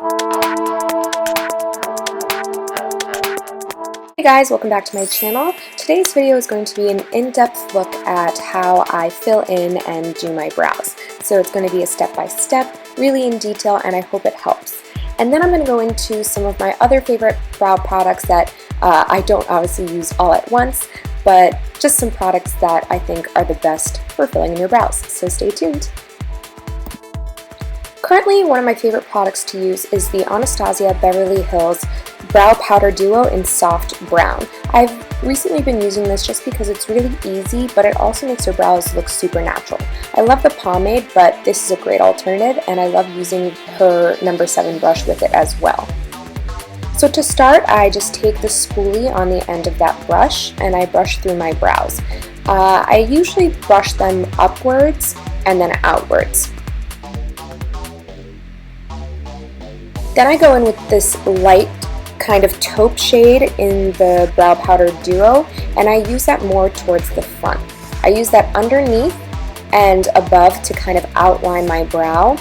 Hey guys, welcome back to my channel. Today's video is going to be an in-depth look at how I fill in and do my brows. So it's going to be a step-by-step, really in detail, and I hope it helps. And then I'm going to go into some of my other favorite brow products that I don't obviously use all at once, but just some products that I think are the best for filling in your brows. So stay tuned. Currently, one of my favorite products to use is the Anastasia Beverly Hills Brow Powder Duo in Soft Brown. I've recently been using this just because it's really easy, but it also makes your brows look super natural. I love the pomade, but this is a great alternative, and I love using her number 7 brush with it as well. So to start, I just take the spoolie on the end of that brush and I brush through my brows. I usually brush them upwards and then outwards. Then I go in with this light kind of taupe shade in the Brow Powder Duo, and I use that more towards the front. I use that underneath and above to kind of outline my brow.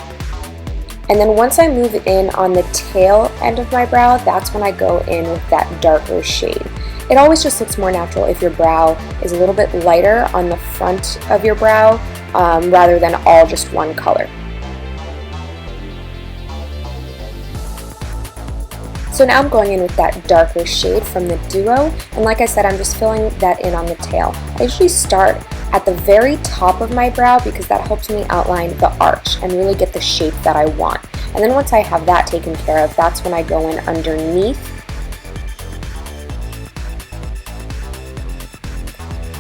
And then once I move in on the tail end of my brow, that's when I go in with that darker shade. It always just looks more natural if your brow is a little bit lighter on the front of your brow rather than all just one color. So now I'm going in with that darker shade from the Duo, and like I said, I'm just filling that in on the tail. I usually start at the very top of my brow because that helps me outline the arch and really get the shape that I want. And then once I have that taken care of, that's when I go in underneath.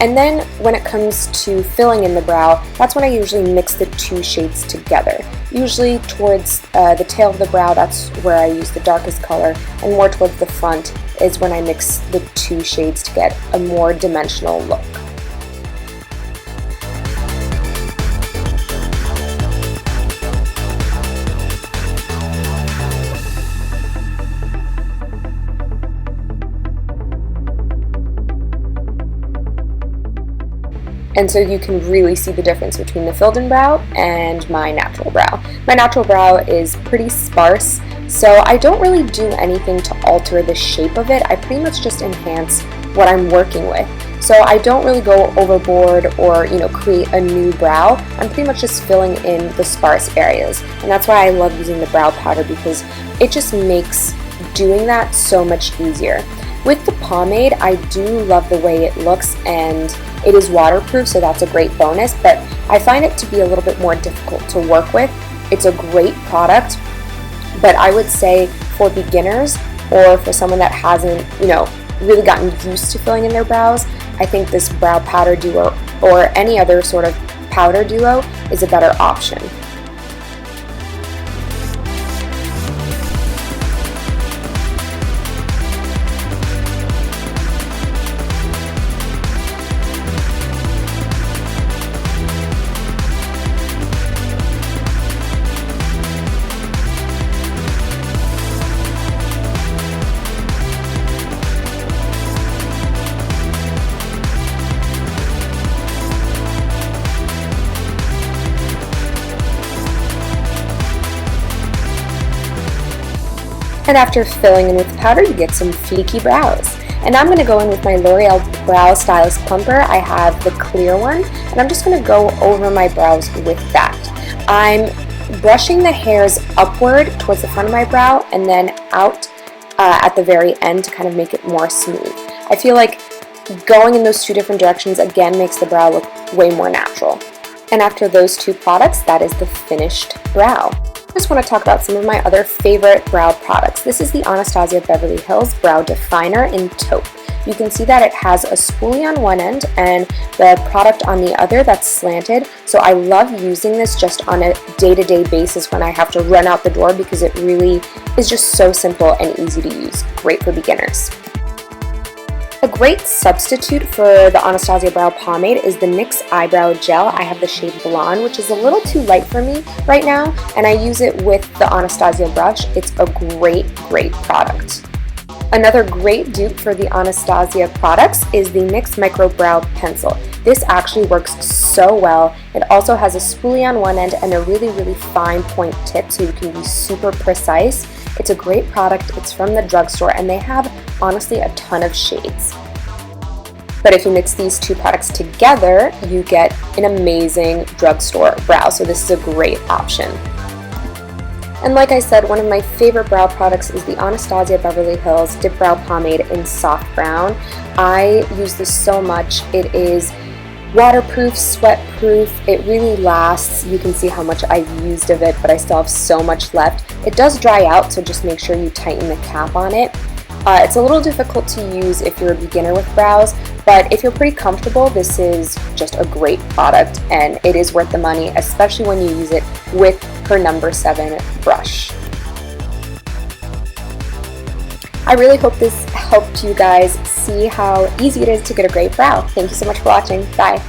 And then when it comes to filling in the brow, that's when I usually mix the two shades together. Usually towards the tail of the brow, that's where I use the darkest color, and more towards the front is when I mix the two shades to get a more dimensional look. And so you can really see the difference between the filled in brow and my natural brow. My natural brow is pretty sparse, so I don't really do anything to alter the shape of it. I pretty much just enhance what I'm working with. So I don't really go overboard or, create a new brow. I'm pretty much just filling in the sparse areas. And that's why I love using the brow powder, because it just makes doing that so much easier. With the pomade, I do love the way it looks, and it is waterproof, so that's a great bonus, but I find it to be a little bit more difficult to work with. It's a great product, but I would say for beginners or for someone that hasn't, really gotten used to filling in their brows, I think this Brow Powder Duo or any other sort of powder duo is a better option. And after filling in with the powder, you get some fleeky brows. And I'm going to go in with my Loreal Brow Stylist Plumper. I have the clear one, and I'm just going to go over my brows with that. I'm brushing the hairs upward towards the front of my brow and then out at the very end to kind of make it more smooth. I feel like going in those two different directions again makes the brow look way more natural. And after those two products, that is the finished brow. I just want to talk about some of my other favorite brow products. This is the Anastasia Beverly Hills Brow Definer in Taupe. You can see that it has a spoolie on one end and the product on the other that's slanted. So I love using this just on a day-to-day basis when I have to run out the door, because it really is just so simple and easy to use. Great for beginners. A great substitute for the Anastasia Brow Pomade is the Nyx Eyebrow Gel. I have the shade Blonde, which is a little too light for me right now, and I use it with the Anastasia brush. It's a great product. Another great dupe for the Anastasia products is the NYX Micro Brow Pencil. This actually works so well. It also has a spoolie on one end and a really fine point tip, so you can be super precise. It's a great product, it's from the drugstore, and they have honestly a ton of shades. But if you mix these two products together, you get an amazing drugstore brow, so this is a great option. And like I said, one of my favorite brow products is the Anastasia Beverly Hills Dip Brow Pomade in Soft Brown. I use this so much. It is waterproof, sweat-proof, it really lasts. You can see how much I've used of it, but I still have so much left. It does dry out, so just make sure you tighten the cap on it. It's a little difficult to use if you're a beginner with brows, but if you're pretty comfortable, this is just a great product, and it is worth the money, especially when you use it with her number 7 brush. I really hope this helped you guys see how easy it is to get a great brow. Thank you so much for watching. Bye!